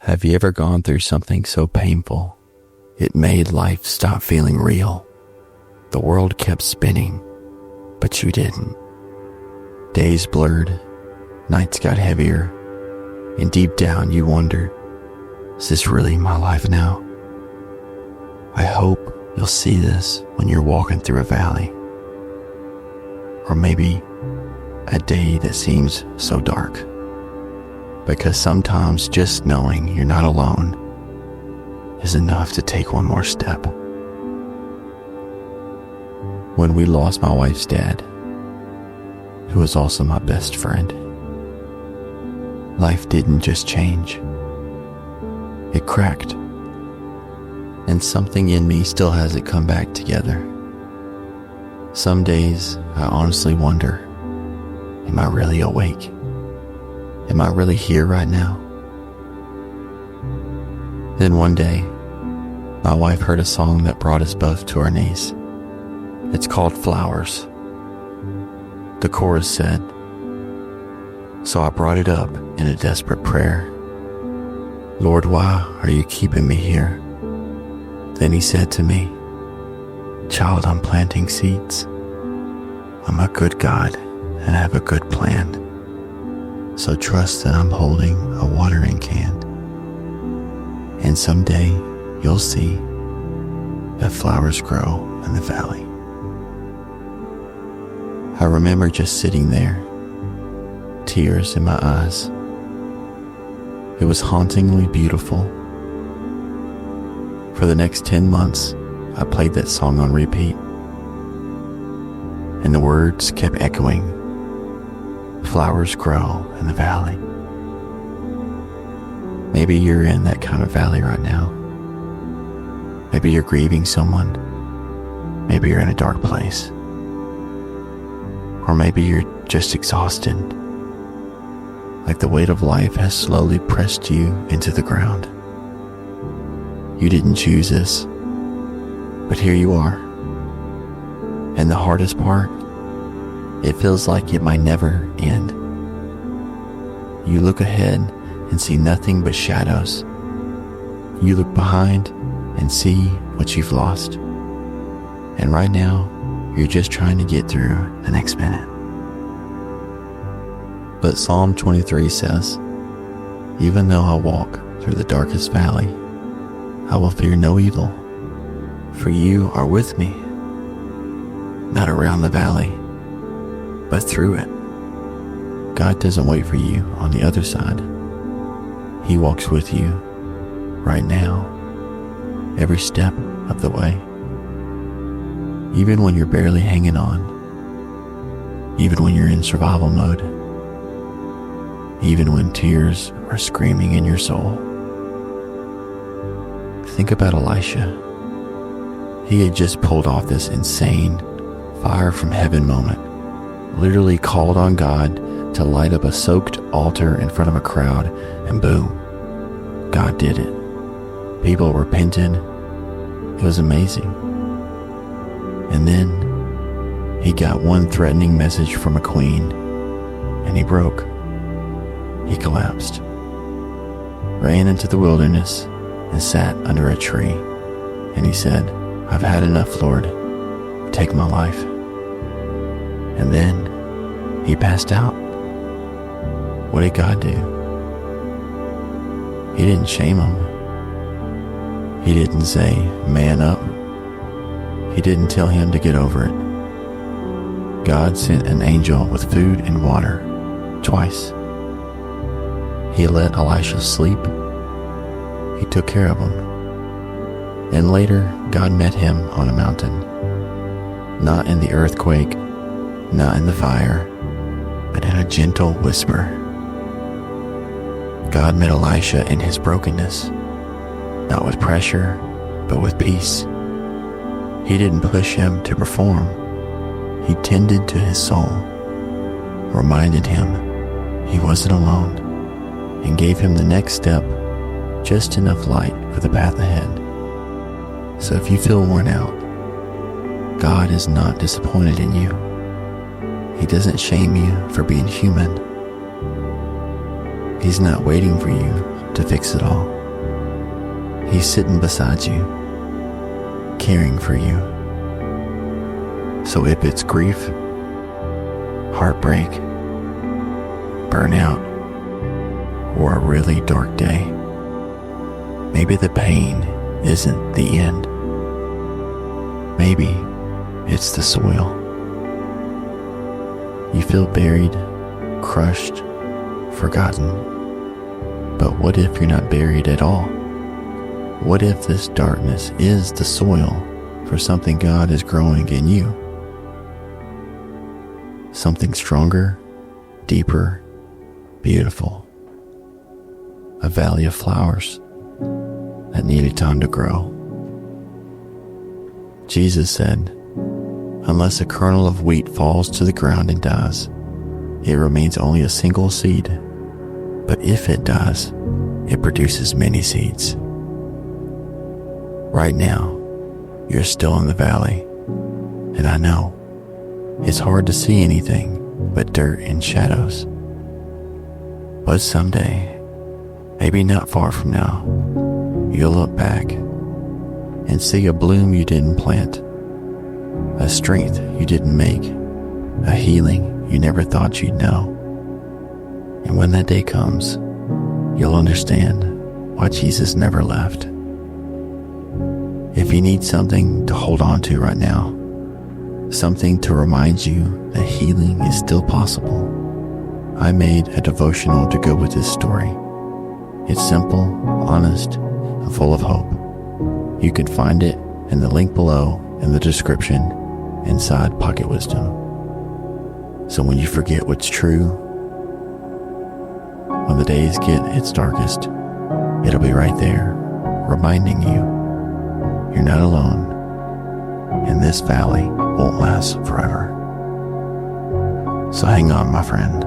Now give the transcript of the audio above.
Have you ever gone through something so painful it made life stop feeling real? The world kept spinning, but you didn't. Days blurred, nights got heavier, and deep down you wonder, is this really my life now? I hope you'll see this when you're walking through a valley, or maybe a day that seems so dark. Because sometimes just knowing you're not alone is enough to take one more step. When we lost my wife's dad, who was also my best friend, life didn't just change. It cracked. And something in me still hasn't come back together. Some days I honestly wonder, am I really awake? Am I really here right now? Then one day, my wife heard a song that brought us both to our knees. It's called Flowers. The chorus said, so I brought it up in a desperate prayer. Lord, why are you keeping me here? Then he said to me, child, I'm planting seeds. I'm a good God and I have a good plan. So trust that I'm holding a watering can. And someday you'll see that flowers grow in the valley. I remember just sitting there, tears in my eyes. It was hauntingly beautiful. For the next 10 months, I played that song on repeat. And the words kept echoing. Flowers grow in the valley. Maybe you're in that kind of valley right now. Maybe you're grieving someone. Maybe you're in a dark place. Or maybe you're just exhausted. Like the weight of life has slowly pressed you into the ground. You didn't choose this, but here you are. And the hardest part, it feels like it might never end. You look ahead and see nothing but shadows. You look behind and see what you've lost. And right now, you're just trying to get through the next minute. But Psalm 23 says, even though I walk through the darkest valley, I will fear no evil, for you are with me. Not around the valley, but through it. God doesn't wait for you on the other side. He walks with you right now, every step of the way. Even when you're barely hanging on, even when you're in survival mode, even when tears are screaming in your soul. Think about Elisha. He had just pulled off this insane fire from heaven moment, literally called on God to light up a soaked altar in front of a crowd, and boom, God did it. People repented. It was amazing. And then he got one threatening message from a queen, and he broke. He collapsed, ran into the wilderness, and sat under a tree. And he said, I've had enough, Lord. Take my life. And then he passed out. What did God do? He didn't shame him. He didn't say, man up. He didn't tell him to get over it. God sent an angel with food and water twice. He let Elisha sleep. He took care of him. And later, God met him on a mountain. Not in the earthquake, not in the fire, but in a gentle whisper. God met Elisha in his brokenness, not with pressure, but with peace. He didn't push him to perform. He tended to his soul, reminded him he wasn't alone, and gave him the next step, just enough light for the path ahead. So if you feel worn out, God is not disappointed in you. He doesn't shame you for being human. He's not waiting for you to fix it all. He's sitting beside you, caring for you. So if it's grief, heartbreak, burnout, or a really dark day, maybe the pain isn't the end. Maybe it's the soil. You feel buried, crushed, forgotten. But what if you're not buried at all? What if this darkness is the soil for something God is growing in you? Something stronger, deeper, beautiful. A valley of flowers that needed time to grow. Jesus said, "Unless a kernel of wheat falls to the ground and dies, it remains only a single seed. But if it dies, it produces many seeds." Right now, you're still in the valley, and I know it's hard to see anything but dirt and shadows. But someday, maybe not far from now, you'll look back and see a bloom you didn't plant, a strength you didn't make, a healing you never thought you'd know. And when that day comes, you'll understand why Jesus never left. If you need something to hold on to right now, something to remind you that healing is still possible, I made a devotional to go with this story. It's simple, honest, and full of hope. You can find it in the link below in the description inside Pocket Wisdom. So when you forget what's true, when the days get its darkest, it'll be right there, reminding you you're not alone, and this valley won't last forever. So hang on, my friend.